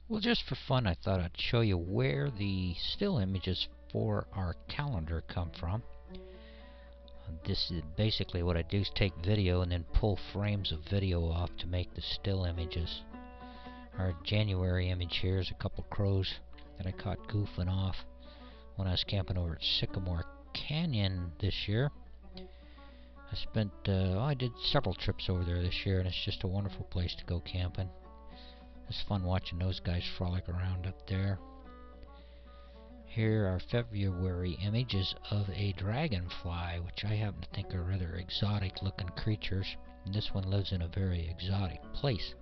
Well, just for fun, I thought I'd show you where the still images for our calendar come from. This is basically what I do is take video and then pull frames of video off to make the still images. Our January image here is a couple crows that I caught goofing off when I was camping over at Sycamore Canyon this year. I did several trips over there this year, and it's just a wonderful place to go camping. It's fun watching those guys frolic around up there. Here are February images of a dragonfly, which I happen to think are rather exotic looking creatures. And this one lives in a very exotic place,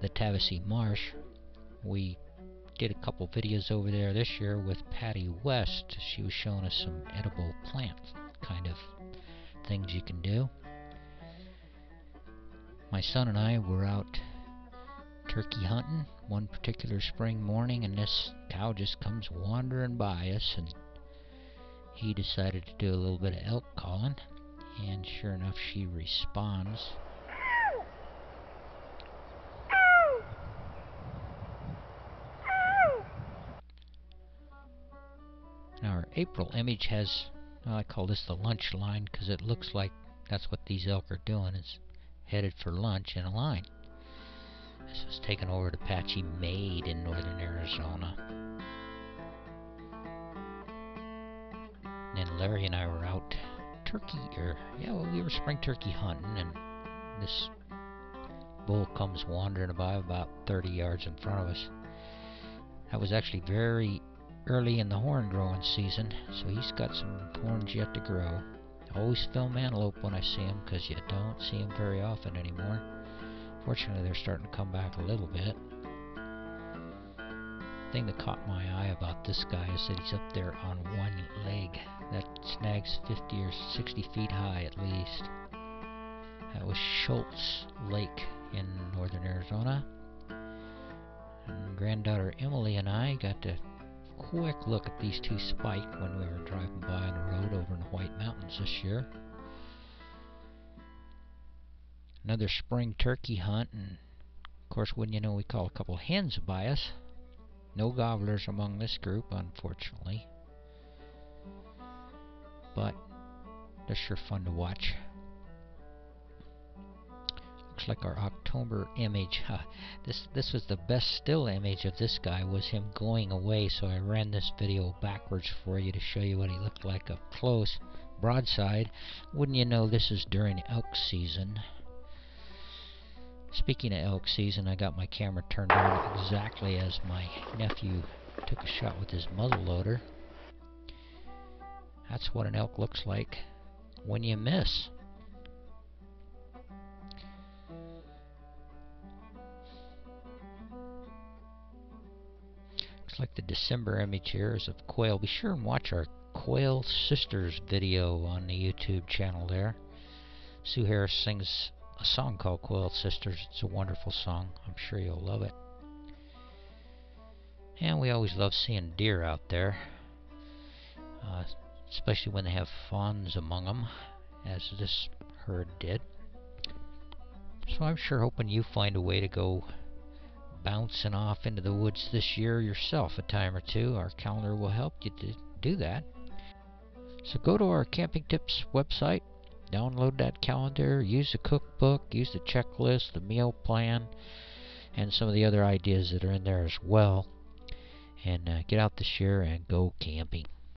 the Tallahassee Marsh. We did a couple videos over there this year with Patty West. She was showing us some edible plant kind of things you can do. My son and I were out turkey hunting one particular spring morning, and this cow just comes wandering by us, and he decided to do a little bit of elk calling, and sure enough she responds. Now our April image has, I call this the lunch line because it looks like that's what these elk are doing, is headed for lunch in a line. This was taken over at Apache Made in northern Arizona. And then Larry and I were out we were spring turkey hunting, and this bull comes wandering by about 30 yards in front of us. That was actually very early in the horn growing season, so he's got some horns yet to grow. I always film antelope when I see them because you don't see them very often anymore. Fortunately, they're starting to come back a little bit. The thing that caught my eye about this guy is that he's up there on one leg. That snag's 50 or 60 feet high at least. That was Schultz Lake in northern Arizona. And granddaughter Emily and I got to quick look at these two spike when we were driving by on the road over in the White Mountains this year. Another spring turkey hunt, and of course, wouldn't you know, we call a couple hens by us. No gobblers among this group, unfortunately, but they're sure fun to watch. Looks like our October image. This was the best still image of this guy, was him going away, so I ran this video backwards for you to show you what he looked like up close, broadside. Wouldn't you know, this is during elk season. Speaking of elk season, I got my camera turned on exactly as my nephew took a shot with his muzzleloader. That's what an elk looks like when you miss. Looks like the December image here is of quail. Be sure and watch our Quail Sisters video on the YouTube channel there. Sue Harris sings a song called Quail Sisters. It's a wonderful song. I'm sure you'll love it. And we always love seeing deer out there, especially when they have fawns among them, as this herd did. So I'm sure hoping you find a way to go bouncing off into the woods this year yourself a time or two. Our calendar will help you to do that. So go to our Camping Tips website, download that calendar, use the cookbook, use the checklist, the meal plan, and some of the other ideas that are in there as well. And get out this year and go camping.